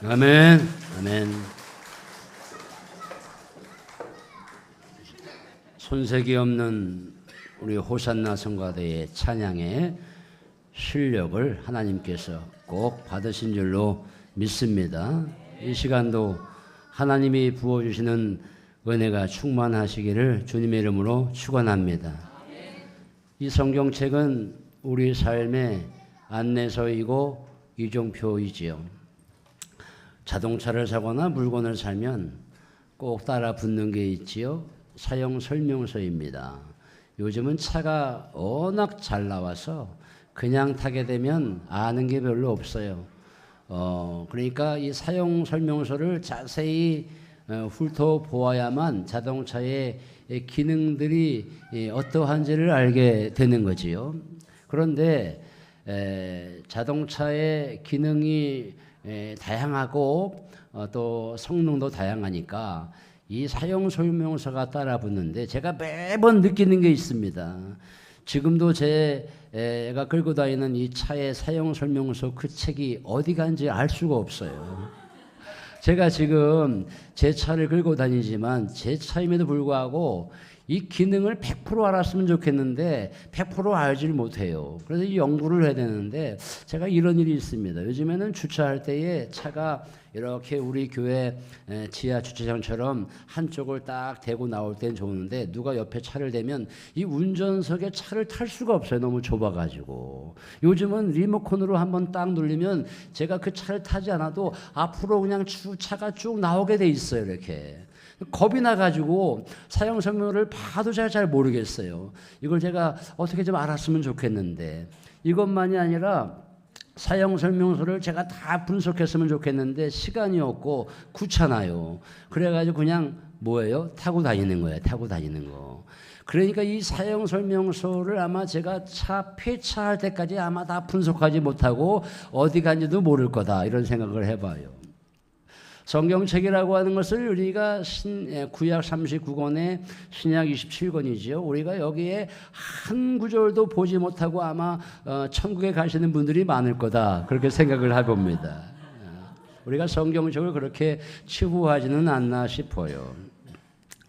아멘. 아멘. 손색이 없는 우리 호산나 성가대의 찬양의 실력을 하나님께서 꼭 받으신 줄로 믿습니다. 이 시간도 하나님이 부어주시는 은혜가 충만하시기를 주님의 이름으로 축원합니다. 이 성경책은 우리 삶의 안내서이고 이종표이지요. 자동차를 사거나 물건을 사면 꼭 따라 붙는 게 있지요. 사용 설명서입니다. 요즘은 차가 워낙 잘 나와서 그냥 타게 되면 아는 게 별로 없어요. 그러니까 이 사용 설명서를 자세히 훑어보아야만 자동차의 기능들이 어떠한지를 알게 되는 거지요. 그런데 자동차의 기능이 다양하고 또 성능도 다양하니까 이 사용 설명서가 따라 붙는데 제가 매번 느끼는 게 있습니다. 지금도 제가 끌고 다니는 이 차의 사용 설명서 그 책이 어디 간지 알 수가 없어요. 제가 지금 제 차를 끌고 다니지만 제 차임에도 불구하고 이 기능을 100% 알았으면 좋겠는데 100% 알지를 못해요. 그래서 이 연구를 해야 되는데 제가 이런 일이 있습니다. 요즘에는 주차할 때에 차가 이렇게 우리 교회 지하 주차장처럼 한쪽을 딱 대고 나올 땐 좋은데 누가 옆에 차를 대면 이 운전석에 차를 탈 수가 없어요. 너무 좁아가지고. 요즘은 리모컨으로 한번 딱 누르면 제가 그 차를 타지 않아도 앞으로 그냥 차가 쭉 나오게 돼 있어요. 이렇게. 겁이 나가지고 사용 설명을 봐도 잘 모르겠어요. 이걸 제가 어떻게 좀 알았으면 좋겠는데 이것만이 아니라 사용 설명서를 제가 다 분석했으면 좋겠는데 시간이 없고 귀찮아요. 그래가지고 그냥 뭐예요? 타고 다니는 거예요. 타고 다니는 거. 그러니까 이 사용 설명서를 아마 제가 차 폐차할 때까지 아마 다 분석하지 못하고 어디 간지도 모를 거다 이런 생각을 해봐요. 성경책이라고 하는 것을 우리가 구약 39권에 신약 27권이지요. 우리가 여기에 한 구절도 보지 못하고 아마 천국에 가시는 분들이 많을 거다. 그렇게 생각을 해봅니다. 우리가 성경책을 그렇게 치부하지는 않나 싶어요.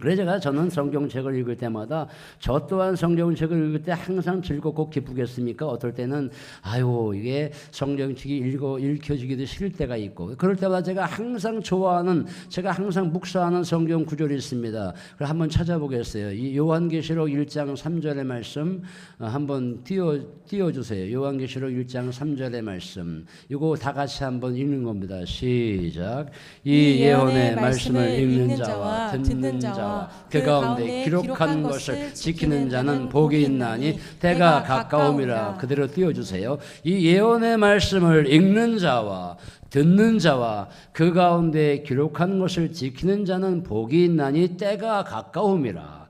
그래서 저는 성경책을 읽을 때마다 저 또한 성경책을 읽을 때 항상 즐겁고 기쁘겠습니까? 어떨 때는 아유 이게 성경책이 읽혀지기도 싫을 때가 있고 그럴 때마다 제가 항상 좋아하는 제가 항상 묵상하는 성경 구절이 있습니다. 그걸 한번 찾아보겠어요. 이 요한계시록 1장 3절의 말씀 한번 띄워주세요. 요한계시록 1장 3절의 말씀 이거 다 같이 한번 읽는 겁니다. 시작. 이 예언의 말씀을 읽는 자와 듣는 자와 그 가운데 기록한 것을 지키는 자는 복이 있나니 때가 가까움이라. 그대로 띄워주세요. 이 예언의 말씀을 읽는 자와 듣는 자와 그 가운데 기록한 것을 지키는 자는 복이 있나니 때가 가까움이라.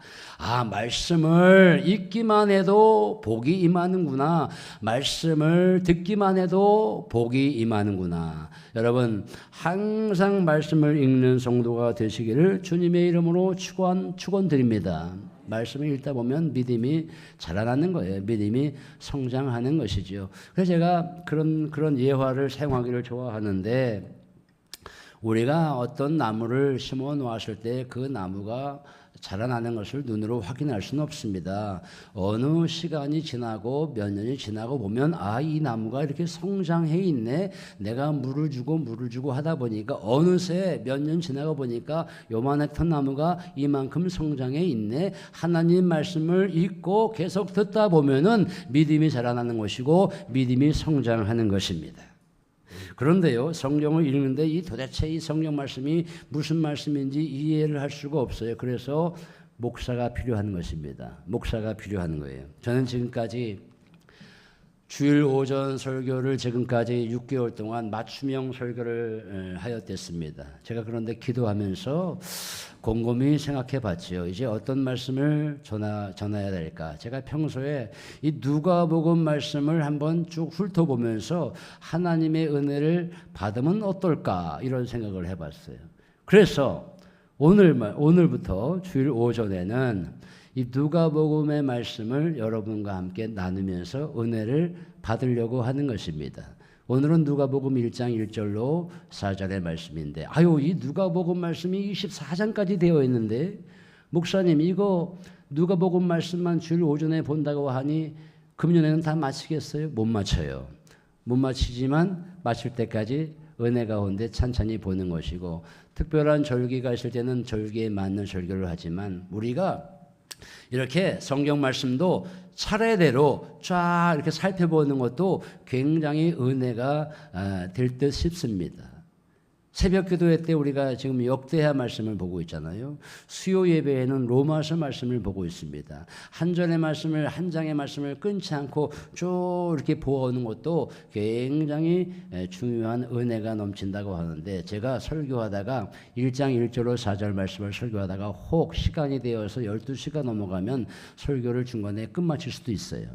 말씀을 읽기만 해도 복이 임하는구나. 말씀을 듣기만 해도 복이 임하는구나. 여러분 항상 말씀을 읽는 성도가 되시기를 주님의 이름으로 축원드립니다. 말씀을 읽다 보면 믿음이 자라나는 거예요. 믿음이 성장하는 것이죠. 그래서 제가 그런 예화를 사용하기를 좋아하는데 우리가 어떤 나무를 심어 놓았을 때 그 나무가 자라나는 것을 눈으로 확인할 수는 없습니다. 어느 시간이 지나고 몇 년이 지나고 보면 이 나무가 이렇게 성장해 있네. 내가 물을 주고 하다 보니까 어느새 몇 년 지나고 보니까 요만했던 나무가 이만큼 성장해 있네. 하나님 말씀을 읽고 계속 듣다 보면은 믿음이 자라나는 것이고 믿음이 성장하는 것입니다. 그런데요, 성경을 읽는데 도대체 이 성경 말씀이 무슨 말씀인지 이해를 할 수가 없어요. 그래서 목사가 필요한 것입니다. 목사가 필요한 거예요. 저는 지금까지 주일 오전 설교를 지금까지 6개월 동안 맞춤형 설교를 하였댔습니다. 제가 그런데 기도하면서 곰곰이 생각해 봤지요. 이제 어떤 말씀을 전해야 될까? 제가 평소에 이 누가복음 말씀을 한번 쭉 훑어보면서 하나님의 은혜를 받으면 어떨까? 이런 생각을 해봤어요. 그래서 오늘부터 주일 오전에는 이 누가복음의 말씀을 여러분과 함께 나누면서 은혜를 받으려고 하는 것입니다. 오늘은 누가복음 1장 1절로 4절의 말씀인데 이 누가복음 말씀이 24장까지 되어 있는데 목사님 이거 누가복음 말씀만 주일 오전에 본다고 하니 금년에는 다 마치겠어요? 못 마쳐요. 못 마치지만 마칠 때까지 은혜 가운데 찬찬히 보는 것이고 특별한 절기가 있을 때는 절기에 맞는 절기를 하지만 우리가 이렇게 성경 말씀도 차례대로 쫙 이렇게 살펴보는 것도 굉장히 은혜가 될 듯 싶습니다. 새벽 기도회 때 우리가 지금 역대하 말씀을 보고 있잖아요. 수요 예배에는 로마서 말씀을 보고 있습니다. 한 절의 말씀을 한 장의 말씀을 끊지 않고 쭉 이렇게 보아오는 것도 굉장히 중요한 은혜가 넘친다고 하는데 제가 설교하다가 1장 1절로 4절 말씀을 설교하다가 혹 시간이 되어서 12시가 넘어가면 설교를 중간에 끝마칠 수도 있어요.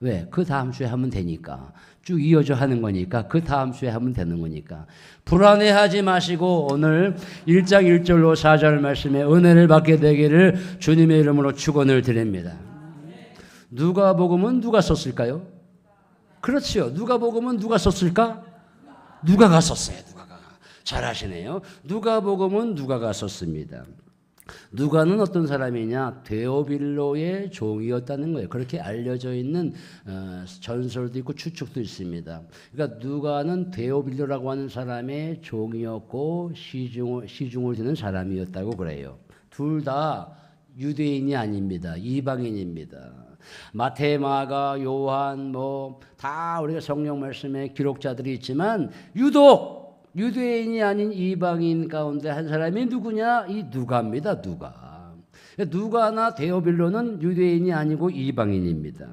왜? 그 다음 주에 하면 되니까. 쭉 이어져 하는 거니까. 그 다음 주에 하면 되는 거니까. 불안해하지 마시고 오늘 1장 1절로 4절 말씀에 은혜를 받게 되기를 주님의 이름으로 축원을 드립니다. 누가복음은 누가 썼을까요? 그렇지요. 누가복음은 누가 썼을까? 누가가 썼어요. 누가가. 잘하시네요. 누가복음은 누가가 썼습니다. 누가는 어떤 사람이냐? 데오빌로의 종이었다는 거예요. 그렇게 알려져 있는 전설도 있고 추측도 있습니다. 그러니까 누가는 데오빌로라고 하는 사람의 종이었고 시중을 드는 사람이었다고 그래요. 둘 다 유대인이 아닙니다. 이방인입니다. 마태, 마가, 요한 다 우리가 성경 말씀에 기록자들이 있지만 유독 유대인이 아닌 이방인 가운데 한 사람이 누구냐? 이 누가입니다. 누가나 데오빌로는 유대인이 아니고 이방인입니다.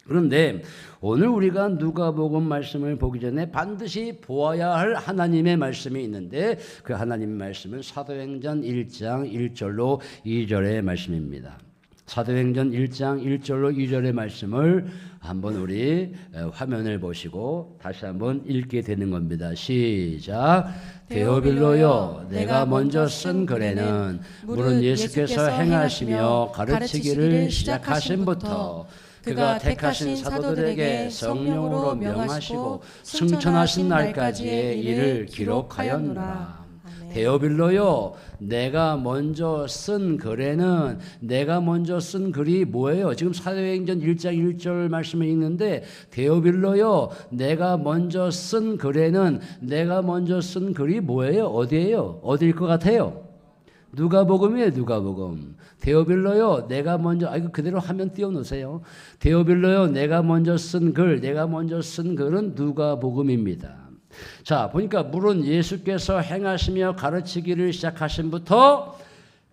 그런데 오늘 우리가 누가복음 말씀을 보기 전에 반드시 보아야 할 하나님의 말씀이 있는데 그 하나님의 말씀은 사도행전 1장 1절로 2절의 말씀입니다. 사도행전 1장 1절로 2절의 말씀을 한번 우리 화면을 보시고 다시 한번 읽게 되는 겁니다. 시작. 데오빌로요, 내가 먼저 쓴 글에는 물은 예수께서 행하시며 가르치기를 시작하신부터 그가 택하신 사도들에게 성령으로 명하시고 승천하신 날까지의 일을 기록하였노라. 데오빌로요, 내가 먼저 쓴 글에는 내가 먼저 쓴 글이 뭐예요? 지금 사도행전 1장 1절 말씀을 읽는데 데오빌로요, 내가 먼저 쓴 글에는 내가 먼저 쓴 글이 뭐예요? 어디예요? 어디일 것 같아요? 누가복음이에요. 누가복음. 데오빌로요, 내가 먼저 이거 그대로 화면 띄워놓으세요. 데오빌로요, 내가 먼저 쓴 글은 누가복음입니다. 자, 보니까 물은 예수께서 행하시며 가르치기를 시작하신부터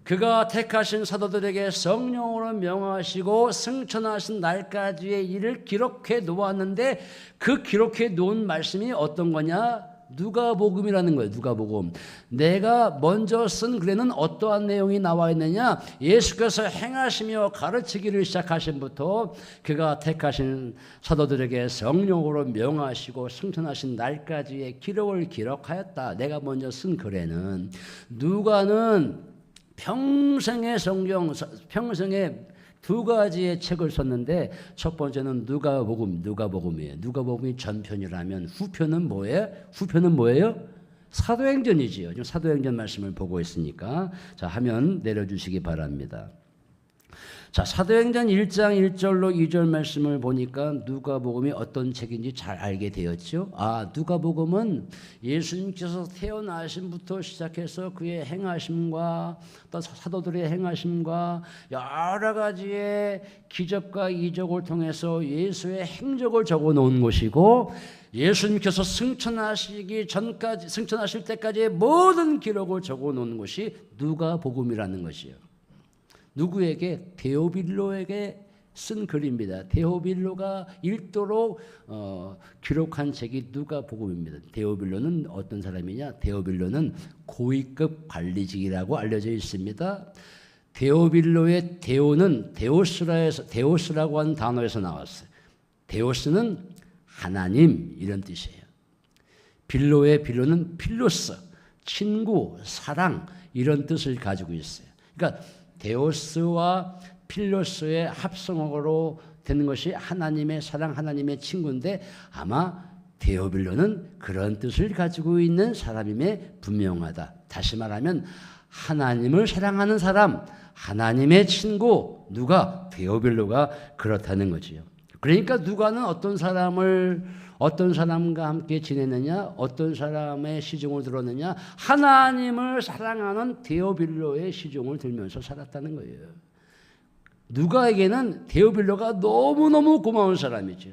그가 택하신 사도들에게 성령으로 명하시고 승천하신 날까지의 일을 기록해 놓았는데 그 기록해 놓은 말씀이 어떤 거냐? 누가복음이라는 거예요. 누가복음. 내가 먼저 쓴 글에는 어떠한 내용이 나와 있느냐? 예수께서 행하시며 가르치기를 시작하신부터 그가 택하신 사도들에게 성령으로 명하시고 승천하신 날까지의 기록을 기록하였다. 내가 먼저 쓴 글에는 누가는 평생의 성경, 평생의 두 가지의 책을 썼는데 첫 번째는 누가복음이에요. 누가복음이 전편이라면 후편은 뭐예요? 사도행전이지요. 지금 사도행전 말씀을 보고 있으니까 자, 화면 내려주시기 바랍니다. 자, 사도행전 1장 1절로 2절 말씀을 보니까 누가복음이 어떤 책인지 잘 알게 되었죠. 누가복음은 예수님께서 태어나심부터 시작해서 그의 행하심과 또 사도들의 행하심과 여러 가지의 기적과 이적을 통해서 예수의 행적을 적어 놓은 것이고 예수님께서 승천하실 때까지의 모든 기록을 적어 놓은 것이 누가복음이라는 것이에요. 누구에게? 데오빌로에게 쓴 글입니다. 데오빌로가 읽도록 기록한 책이 누가복음입니다. 데오빌로는 어떤 사람이냐? 데오빌로는 고위급 관리직이라고 알려져 있습니다. 데오빌로의 데오는 데오스라고 하는 단어에서 나왔어요. 데오스는 하나님 이런 뜻이에요. 빌로의 빌로는 필로스, 친구, 사랑 이런 뜻을 가지고 있어요. 그러니까 데오스와 필로스의 합성어로 되는 것이 하나님의 사랑, 하나님의 친구인데 아마 데오빌로는 그런 뜻을 가지고 있는 사람임에 분명하다. 다시 말하면 하나님을 사랑하는 사람, 하나님의 친구, 누가? 데오빌로가 그렇다는 거지요. 그러니까 누가는 어떤 사람과 함께 지내느냐, 어떤 사람의 시중을 들었느냐, 하나님을 사랑하는 데오빌로의 시중을 들면서 살았다는 거예요. 누가에게는 데오빌로가 너무너무 고마운 사람이죠.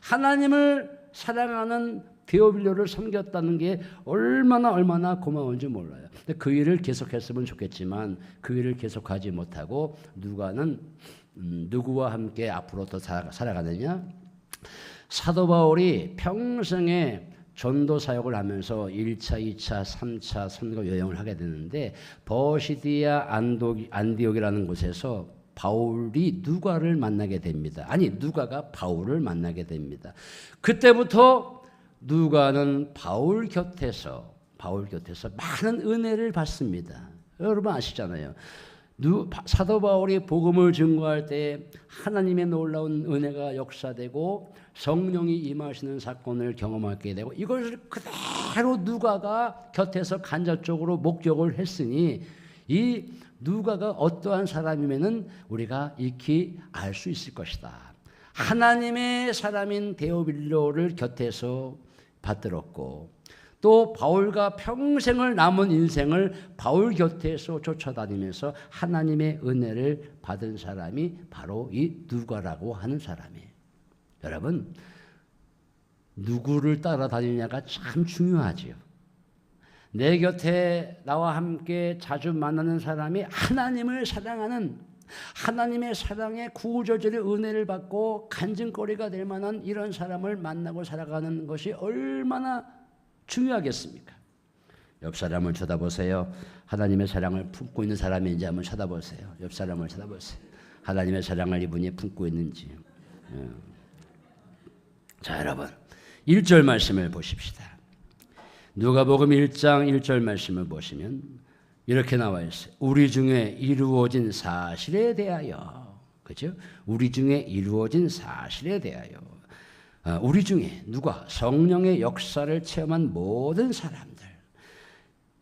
하나님을 사랑하는 데오빌로를 섬겼다는 게 얼마나 고마운지 몰라요. 그 일을 계속했으면 좋겠지만 그 일을 계속하지 못하고 누가는 누구와 함께 앞으로 더 살아가느냐? 사도 바울이 평생에 전도 사역을 하면서 1차, 2차, 3차 선거 여행을 하게 되는데 버시디아 안디옥이라는 곳에서 바울이 누가를 만나게 됩니다. 아니, 누가가 바울을 만나게 됩니다. 그때부터 누가는 바울 곁에서 많은 은혜를 받습니다. 여러분 아시잖아요. 사도 바울이 복음을 증거할 때 하나님의 놀라운 은혜가 역사되고 성령이 임하시는 사건을 경험하게 되고 이것을 그대로 누가가 곁에서 간접적으로 목격을 했으니 이 누가가 어떠한 사람이면은 우리가 익히 알 수 있을 것이다. 하나님의 사람인 데오빌로를 곁에서 받들었고 또 바울과 평생을 남은 인생을 바울 곁에서 쫓아다니면서 하나님의 은혜를 받은 사람이 바로 이 누가라고 하는 사람이에요. 여러분, 누구를 따라다니냐가 참 중요하지요. 내 곁에 나와 함께 자주 만나는 사람이 하나님을 사랑하는, 하나님의 사랑에 구구절절의 은혜를 받고 간증거리가 될 만한 이런 사람을 만나고 살아가는 것이 얼마나 중요하겠습니까? 옆 사람을 쳐다보세요. 하나님의 사랑을 품고 있는 사람인지 한번 쳐다보세요. 옆 사람을 쳐다보세요. 하나님의 사랑을 이분이 품고 있는지. 자, 여러분 1절 말씀을 보십시다. 누가복음 1장 1절 말씀을 보시면 이렇게 나와 있어요. 우리 중에 이루어진 사실에 대하여, 그렇죠? 우리 중에 이루어진 사실에 대하여. 우리 중에 누가? 성령의 역사를 체험한 모든 사람들.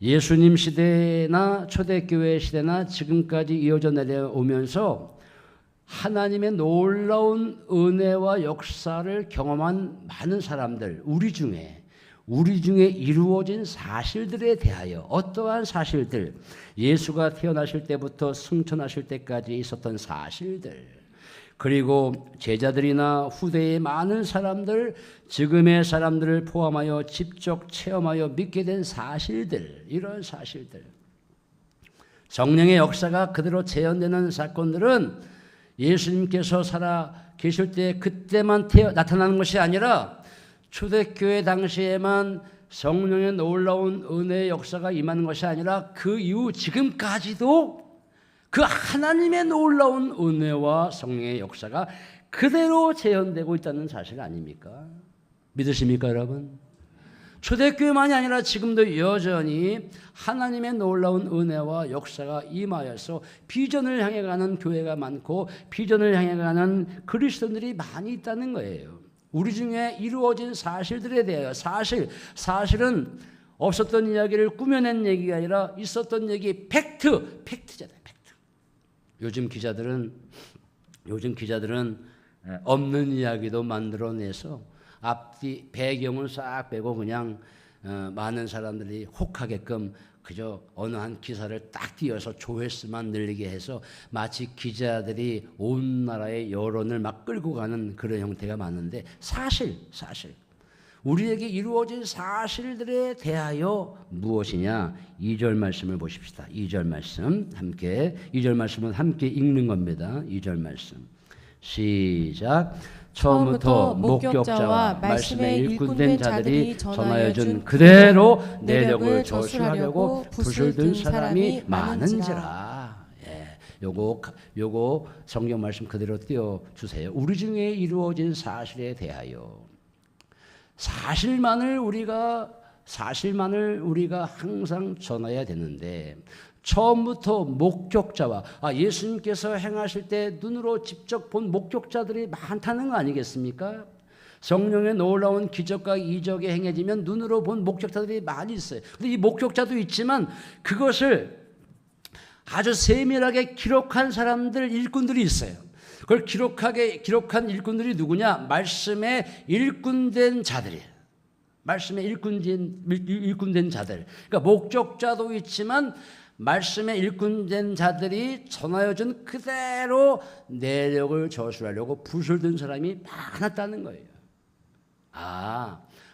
예수님 시대나 초대교회 시대나 지금까지 이어져 내려오면서 하나님의 놀라운 은혜와 역사를 경험한 많은 사람들, 우리 중에 이루어진 사실들에 대하여, 어떠한 사실들, 예수가 태어나실 때부터 승천하실 때까지 있었던 사실들, 그리고 제자들이나 후대의 많은 사람들, 지금의 사람들을 포함하여 직접 체험하여 믿게 된 사실들, 이런 사실들, 성령의 역사가 그대로 재현되는 사건들은 예수님께서 살아 계실 때 그때만 나타나는 것이 아니라 초대교회 당시에만 성령의 놀라운 은혜의 역사가 임하는 것이 아니라 그 이후 지금까지도 그 하나님의 놀라운 은혜와 성령의 역사가 그대로 재현되고 있다는 사실 아닙니까? 믿으십니까, 여러분? 초대교회만이 아니라 지금도 여전히 하나님의 놀라운 은혜와 역사가 임하여서 비전을 향해 가는 교회가 많고 비전을 향해 가는 그리스도인들이 많이 있다는 거예요. 우리 중에 이루어진 사실들에 대하여, 사실은 없었던 이야기를 꾸며낸 얘기가 아니라 있었던 얘기, 팩트잖아요. 팩트. 요즘 기자들은 없는 이야기도 만들어내서 앞뒤 배경을 싹 빼고 그냥 많은 사람들이 혹하게끔 그저 어느 한 기사를 딱 띄어서 조회수만 늘리게 해서 마치 기자들이 온 나라의 여론을 막 끌고 가는 그런 형태가 많은데, 사실 우리에게 이루어진 사실들에 대하여 무엇이냐? 2절 말씀을 보십시다. 2절 말씀은 함께 읽는 겁니다. 2절 말씀 시작. 처음부터 목격자와 말씀에 일꾼된 자들이 전하여 준 그대로 내력을 저술하려고 붓을 든 사람이 많은지라. 요거 성경 말씀 그대로 띄워 주세요. 우리 중에 이루어진 사실에 대하여, 사실만을 우리가 항상 전해야 되는데, 처음부터 목격자와, 예수님께서 행하실 때 눈으로 직접 본 목격자들이 많다는 거 아니겠습니까? 성령의 놀라운 기적과 이적이 행해지면 눈으로 본 목격자들이 많이 있어요. 근데 이 목격자도 있지만 그것을 아주 세밀하게 기록한 사람들, 일꾼들이 있어요. 그걸 기록한 일꾼들이 누구냐? 말씀에 일꾼된 자들이에요. 말씀에 일꾼된 자들. 그러니까 목적자도 있지만 말씀에 일꾼된 자들이 전하여준 그대로 내력을 저술하려고 붓을 든 사람이 많았다는 거예요.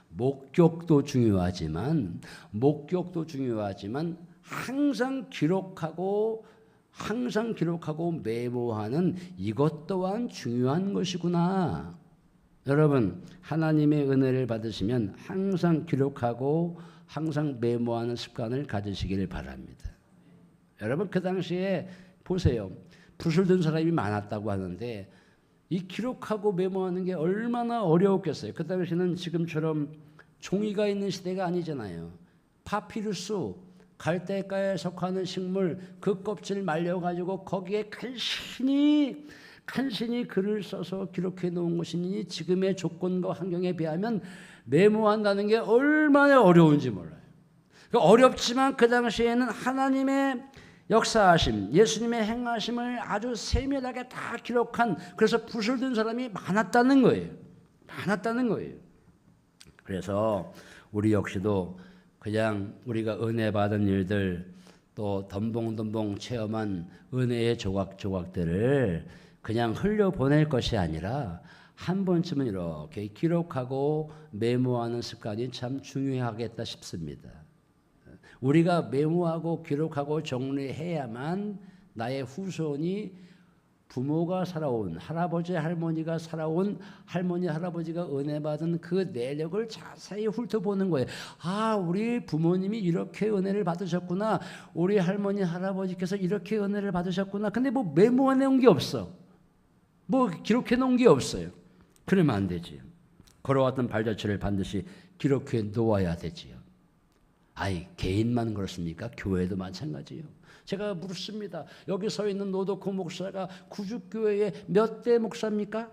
목격도 중요하지만 항상 기록하고 메모하는 이것 또한 중요한 것이구나. 여러분, 하나님의 은혜를 받으시면 항상 기록하고 항상 메모하는 습관을 가지시기를 바랍니다. 여러분, 그 당시에 보세요. 붓을 든 사람이 많았다고 하는데 이 기록하고 메모하는 게 얼마나 어려웠겠어요. 그 당시에는 지금처럼 종이가 있는 시대가 아니잖아요. 파피루스, 갈대가에 속하는 식물, 그 껍질을 말려가지고 거기에 간신히 글을 써서 기록해 놓은 것이니 지금의 조건과 환경에 비하면 메모한다는 게 얼마나 어려운지 몰라요. 어렵지만 그 당시에는 하나님의 역사하심, 예수님의 행하심을 아주 세밀하게 다 기록한, 그래서 붓을 든 사람이 많았다는 거예요. 그래서 우리 역시도 그냥 우리가 은혜 받은 일들, 또 덤벙덤벙 체험한 은혜의 조각조각들을 그냥 흘려보낼 것이 아니라 한 번쯤은 이렇게 기록하고 메모하는 습관이 참 중요하겠다 싶습니다. 우리가 메모하고 기록하고 정리해야만 나의 후손이 부모가 살아온, 할아버지 할머니가 살아온, 할머니 할아버지가 은혜 받은 그 내력을 자세히 훑어보는 거예요. 우리 부모님이 이렇게 은혜를 받으셨구나, 우리 할머니 할아버지께서 이렇게 은혜를 받으셨구나. 근데 뭐 메모해 놓은 게 없어, 뭐 기록해 놓은 게 없어요. 그러면 안 되지요. 걸어왔던 발자취를 반드시 기록해 놓아야 되지요. 개인만 그렇습니까? 교회도 마찬가지예요. 제가 묻습니다. 여기 서 있는 노덕호 목사가 구죽교회의 몇 대 목사입니까?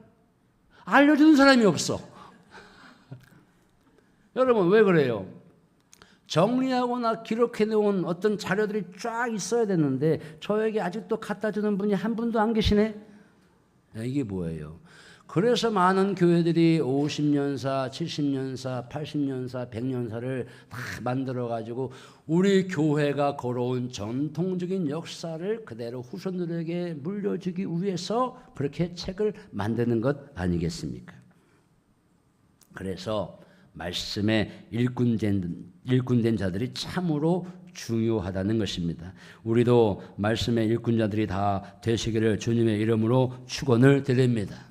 알려주는 사람이 없어. 여러분, 왜 그래요? 정리하거나 기록해 놓은 어떤 자료들이 쫙 있어야 되는데 저에게 아직도 갖다 주는 분이 한 분도 안 계시네? 이게 뭐예요? 그래서 많은 교회들이 50년사, 70년사, 80년사, 100년사를 다 만들어가지고 우리 교회가 걸어온 전통적인 역사를 그대로 후손들에게 물려주기 위해서 그렇게 책을 만드는 것 아니겠습니까? 그래서 말씀에 일꾼된 자들이 참으로 중요하다는 것입니다. 우리도 말씀의 일꾼자들이 다 되시기를 주님의 이름으로 축원을 드립니다.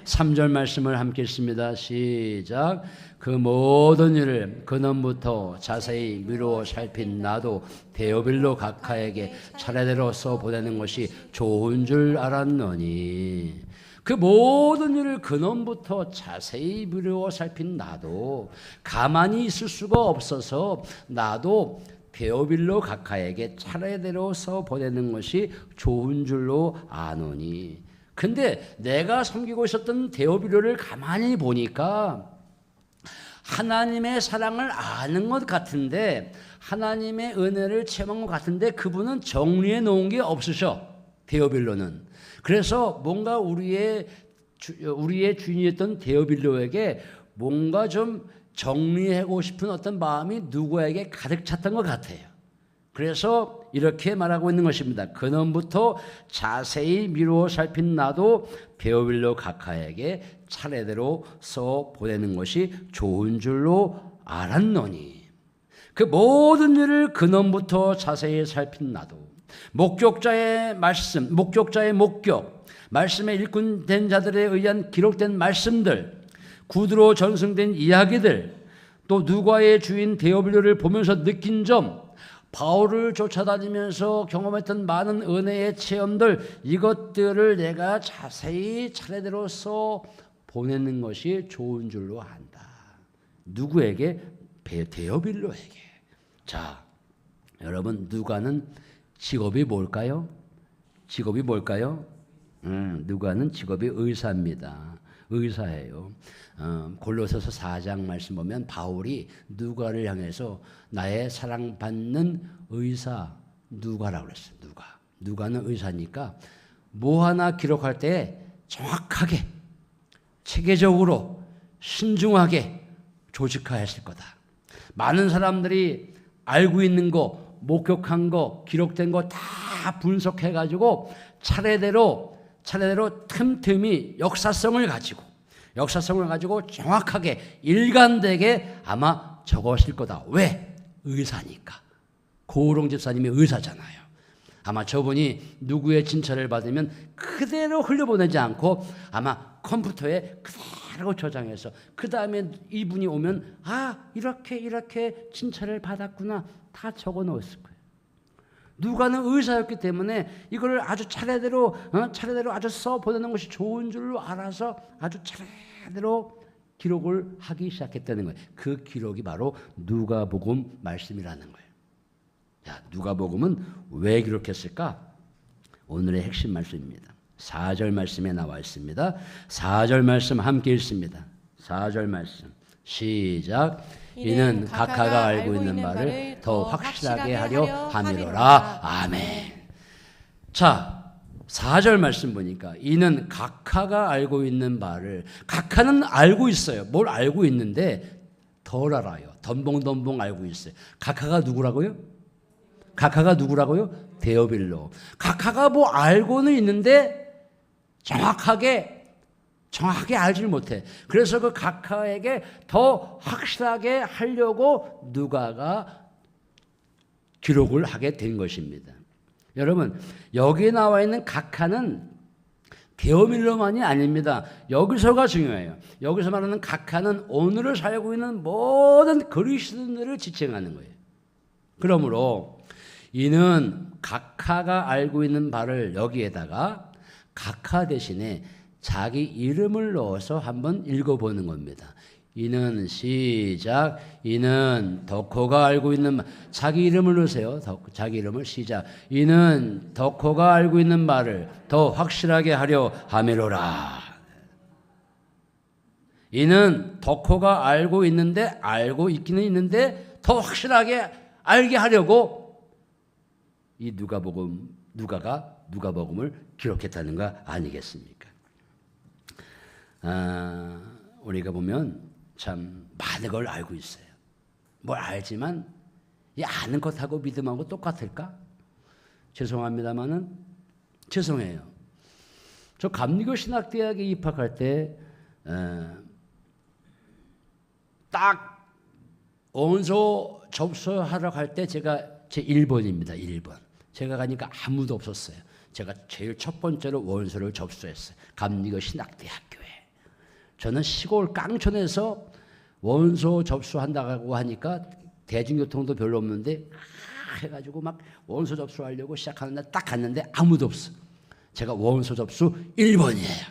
3절 말씀을 함께 읽습니다. 시작. 그 모든 일을 근원부터 자세히 미루어 살핀 나도 데오빌로 각하에게 차례대로 써보내는 것이 좋은 줄 알았노니. 그 모든 일을 근원부터 자세히 미루어 살핀 나도 가만히 있을 수가 없어서 나도 데오빌로 각하에게 차례대로 써보내는 것이 좋은 줄로 아노니. 근데 내가 섬기고 있었던 데오빌로를 가만히 보니까 하나님의 사랑을 아는 것 같은데, 하나님의 은혜를 체험한 것 같은데 그분은 정리해 놓은 게 없으셔, 데오빌로는. 그래서 뭔가 우리의 주인이었던 데오빌로에게 뭔가 좀 정리하고 싶은 어떤 마음이 누구에게 가득 찼던 것 같아요. 그래서 이렇게 말하고 있는 것입니다. 근원부터 자세히 미루어 살핀 나도 데오빌로 각하에게 차례대로 써 보내는 것이 좋은 줄로 알았노니. 그 모든 일을 근원부터 자세히 살핀 나도, 목격자의 말씀, 목격자의 목격, 말씀에 일꾼된 자들에 의한 기록된 말씀들, 구두로 전승된 이야기들, 또 누가의 주인 데오빌로를 보면서 느낀 점, 바울을 쫓아다니면서 경험했던 많은 은혜의 체험들, 이것들을 내가 자세히 차례대로 써 보내는 것이 좋은 줄로 안다. 누구에게? 데오빌로에게. 자, 여러분, 누가는 직업이 뭘까요? 누가는 직업이 의사입니다. 의사예요. 골로새서 4장 말씀 보면 바울이 누가를 향해서 나의 사랑받는 의사 누가라고 그랬어요. 누가는 의사니까 뭐 하나 기록할 때 정확하게 체계적으로 신중하게 조직화했을 거다. 많은 사람들이 알고 있는 거, 목격한 거, 기록된 거 다 분석해가지고 차례대로 틈틈이 역사성을 가지고 정확하게 일관되게 아마 적었을 거다. 왜? 의사니까. 고우롱 집사님이 의사잖아요. 아마 저분이 누구의 진찰을 받으면 그대로 흘려보내지 않고 아마 컴퓨터에 그대로 저장해서 그 다음에 이분이 오면 이렇게 진찰을 받았구나 다 적어 놓았을 거예요. 누가는 의사였기 때문에 이걸 아주 차례대로 아주 써 보내는 것이 좋은 줄로 알아서 아주 차례대로 기록을 하기 시작했다는 거예요. 그 기록이 바로 누가복음 말씀이라는 거예요. 누가복음은 왜 기록했을까? 오늘의 핵심 말씀입니다. 4절 말씀에 나와 있습니다. 4절 말씀 함께 읽습니다. 4절 말씀 시작. 이는 각하가 알고 있는 바를 더 확실하게 하려 함이로라. 아멘. 자, 4절 말씀 보니까 이는 각하가 알고 있는 바를, 각하는 알고 있어요. 뭘 알고 있는데 덜 알아요. 덤벙덤벙 알고 있어요. 각하가 누구라고요? 데오빌로. 각하가 뭐 알고는 있는데 정확하게 알지를 못해. 그래서 그 각하에게 더 확실하게 하려고 누가가 기록을 하게 된 것입니다. 여러분, 여기에 나와 있는 각하는 데오빌로만이 아닙니다. 여기서가 중요해요. 여기서 말하는 각하는 오늘을 살고 있는 모든 그리스도인들을 지칭하는 거예요. 그러므로 이는 각하가 알고 있는 바를 여기에다가 각하 대신에 자기 이름을 넣어서 한번 읽어보는 겁니다. 이는 시작. 이는 덕호가 알고 있는 자기 이름을 넣으세요. 자기 이름을 시작. 이는 덕호가 알고 있는 바를 더 확실하게 하려 함이로라. 이는 덕호가 알고 있기는 있는데 더 확실하게 알게 하려고 이 누가가 누가복음을 기록했다는 거 아니겠습니까? 우리가 보면 참 많은 걸 알고 있어요. 뭘 알지만 이 아는 것하고 믿음하고 똑같을까? 죄송합니다만은 죄송해요. 저 감리교 신학대학에 입학할 때 딱 원서 접수하러 갈 때 제가 제 1번입니다. 1번. 제가 가니까 아무도 없었어요. 제가 제일 첫 번째로 원서를 접수했어요. 감리교 신학대학교에. 저는 시골 깡촌에서 원서 접수한다고 하니까 대중교통도 별로 없는데 해가지고 막 원서 접수하려고 시작하는데 딱 갔는데 아무도 없어. 제가 원서 접수 1번이에요.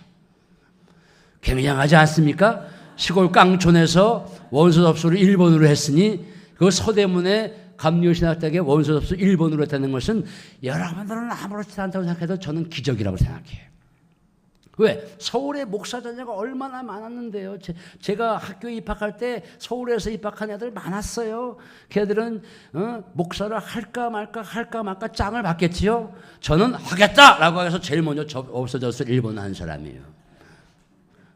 굉장하지 않습니까? 시골 깡촌에서 원서 접수를 1번으로 했으니 그 서대문에 감리교 신학대학에 원서 접수 1번으로 했다는 것은 여러분들은 아무렇지 않다고 생각해도 저는 기적이라고 생각해요. 왜? 서울에 목사 자녀가 얼마나 많았는데요. 제가 학교에 입학할 때 서울에서 입학한 애들 많았어요. 걔들은 목사를 할까 말까 짱을 받겠지요. 저는 하겠다라고 해서 제일 먼저 없어졌을 일본 한 사람이에요.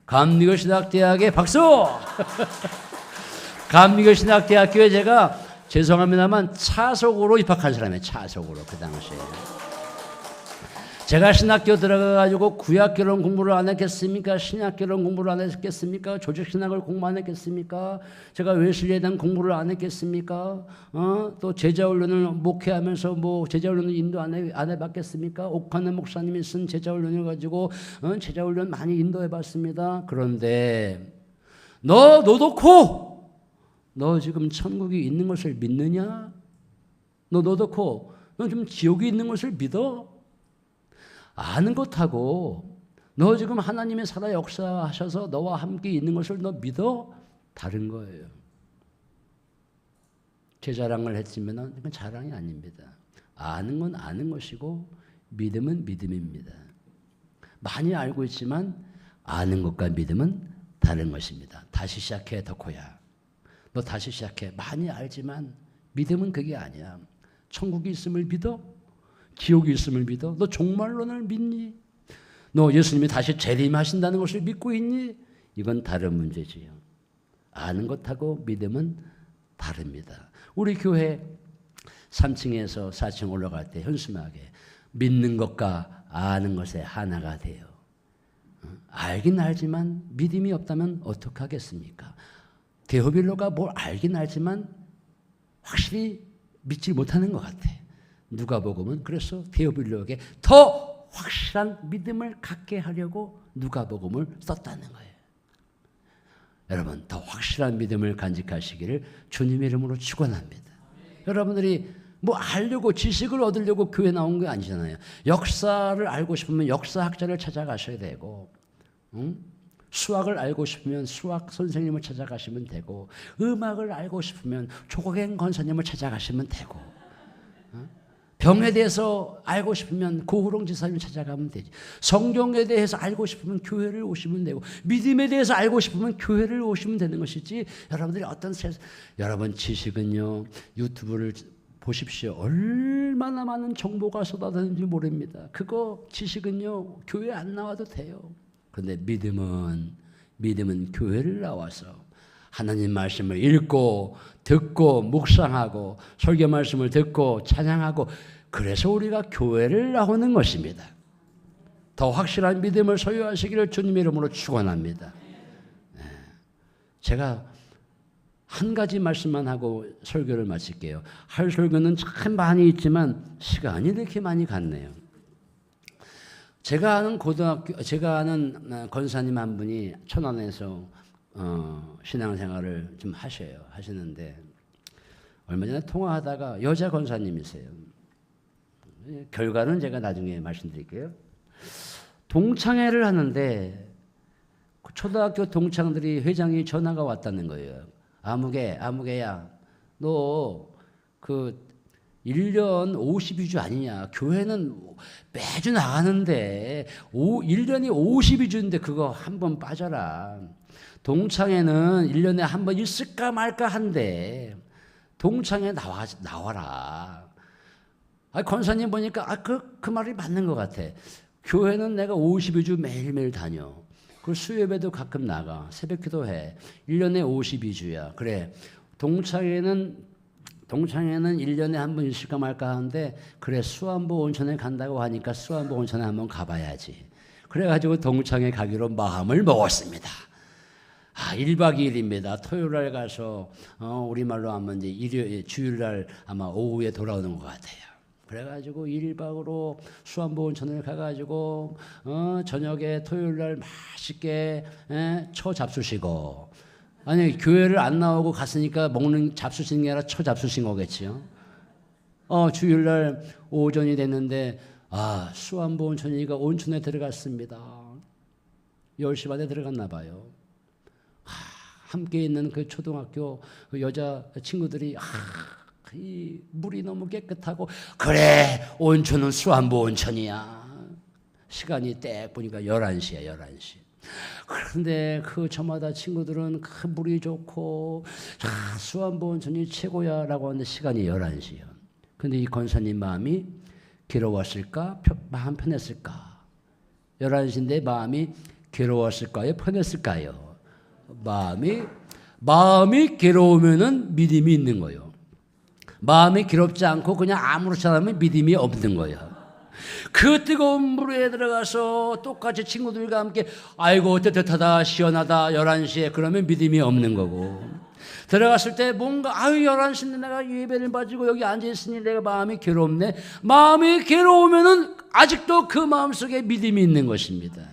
감리교 신학대학에 박수! 감리교 신학대학교에 제가 죄송합니다만 차석으로 입학한 사람이에요. 차석으로 그 당시에. 제가 신학교 들어가가지고 구약결론 공부를 안 했겠습니까? 신약결론 공부를 안 했겠습니까? 조직신학을 공부 안 했겠습니까? 제가 웨슬리에 대한 공부를 안 했겠습니까? 또 제자훈련을 목회하면서 제자훈련을 인도 안 해봤겠습니까? 옥하는 목사님이 쓴 제자훈련을 가지고 제자훈련 많이 인도해봤습니다. 그런데 너놓고 너 지금 천국이 있는 것을 믿느냐? 너놓고 너 지금 지옥이 있는 것을 믿어? 아는 것하고 너 지금 하나님의 살아 역사하셔서 너와 함께 있는 것을 너 믿어? 다른 거예요. 제 자랑을 했지만 그건 자랑이 아닙니다. 아는 건 아는 것이고 믿음은 믿음입니다. 많이 알고 있지만 아는 것과 믿음은 다른 것입니다. 다시 시작해, 덕호야. 너 다시 시작해. 많이 알지만 믿음은 그게 아니야. 천국이 있음을 믿어? 지옥이 있음을 믿어? 너 종말론을 믿니? 너 예수님이 다시 재림하신다는 것을 믿고 있니? 이건 다른 문제지요. 아는 것하고 믿음은 다릅니다. 우리 교회 3층에서 4층 올라갈 때 현수막에 믿는 것과 아는 것의 하나가 돼요. 알긴 알지만 믿음이 없다면 어떡하겠습니까? 데오빌로가 뭘 알긴 알지만 확실히 믿지 못하는 것 같아. 누가복음은 그래서 데오빌로에게 더 확실한 믿음을 갖게 하려고 누가복음을 썼다는 거예요. 여러분, 더 확실한 믿음을 간직하시기를 주님의 이름으로 축원합니다. 여러분들이 뭐 알려고 지식을 얻으려고 교회 나온 게 아니잖아요. 역사를 알고 싶으면 역사학자를 찾아가셔야 되고, 수학을 알고 싶으면 수학 선생님을 찾아가시면 되고, 음악을 알고 싶으면 조국행 권사님을 찾아가시면 되고, 병에 대해서 알고 싶으면 고우롱 지사님 찾아가면 되지. 성경에 대해서 알고 싶으면 교회를 오시면 되고, 믿음에 대해서 알고 싶으면 교회를 오시면 되는 것이지. 여러분들이 여러분 지식은요, 유튜브를 보십시오. 얼마나 많은 정보가 쏟아지는지 모릅니다. 그거 지식은요, 교회 안 나와도 돼요. 그런데 믿음은 교회를 나와서 하나님 말씀을 읽고 듣고 묵상하고 설교 말씀을 듣고 찬양하고, 그래서 우리가 교회를 나오는 것입니다. 더 확실한 믿음을 소유하시기를 주님의 이름으로 축원합니다. 제가 한 가지 말씀만 하고 설교를 마칠게요. 할 설교는 참 많이 있지만 시간이 이렇게 많이 갔네요. 제가 아는 권사님 한 분이 천안에서 신앙생활을 좀 하시는데, 얼마 전에 통화하다가 여자 권사님이세요. 결과는 제가 나중에 말씀드릴게요. 동창회를 하는데 초등학교 동창들이 회장이 전화가 왔다는 거예요. 아무개야, 너 그 1년 52주 아니냐? 교회는 매주 나가는데 1년이 52주인데 그거 한 번 빠져라. 동창회는 1년에 한 번 있을까 말까 한데 동창회 나와라. 권사님 보니까 그 말이 맞는 것 같아. 교회는 내가 52주 매일매일 다녀. 그 수요예배도 가끔 나가. 새벽기도 해. 1년에 52주야. 그래. 동창회는 1년에 한 번 있을까 말까 하는데, 그래, 수안보 온천에 간다고 하니까 수안보 온천에 한번 가봐야지. 그래가지고 동창회 가기로 마음을 먹었습니다. 1박 2일입니다. 토요일날 가서 우리말로 하면 이제 주일날 아마 오후에 돌아오는 것 같아요. 그래가지고 1박으로 수안보 온천을 가가지고 저녁에 토요일날 맛있게 초 잡수시고, 아니 교회를 안 나오고 갔으니까 먹는 잡수신 게 아니라 초 잡수신 거겠지요. 주일날 오전이 됐는데 수안보 온천이니까 온천에 들어갔습니다. 10시 반에 들어갔나 봐요. 함께 있는 그 초등학교 그 여자 친구들이 이 물이 너무 깨끗하고, 그래 온천은 수안보 온천이야. 시간이 딱 보니까 11시야 11시. 그런데 그 저마다 친구들은 그 물이 좋고 수안보 온천이 최고야 라고 하는데 시간이 11시요. 근데 이 권사님 마음이 괴로웠을까? 마음 편했을까? 11시인데 마음이 괴로웠을까요? 편했을까요? 마음이 괴로우면은 믿음이 있는 거예요. 마음이 괴롭지 않고 그냥 아무렇지 않으면 믿음이 없는 거예요. 그 뜨거운 물에 들어가서 똑같이 친구들과 함께 아이고 따뜻하다 시원하다 11시에 그러면 믿음이 없는 거고, 들어갔을 때 뭔가 11시인데 내가 예배를 빠지고 여기 앉아있으니 내가 마음이 괴롭네. 마음이 괴로우면은 아직도 그 마음속에 믿음이 있는 것입니다.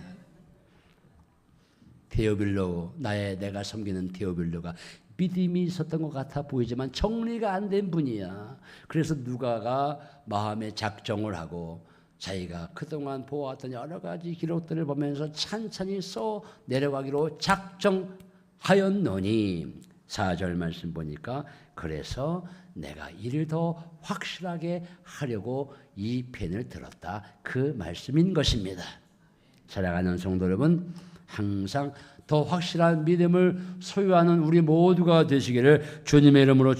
내가 섬기는 데오빌로가 믿음이 있었던 것 같아 보이지만 정리가 안 된 분이야. 그래서 누가가 마음에 작정을 하고 자기가 그동안 보아왔던 여러 가지 기록들을 보면서 찬찬히 써 내려가기로 작정하였노니, 4절 말씀 보니까 그래서 내가 이를 더 확실하게 하려고 이 펜을 들었다, 그 말씀인 것입니다. 사랑하는 성도 여러분, 항상 더 확실한 믿음을 소유하는 우리 모두가 되시기를 주님의 이름으로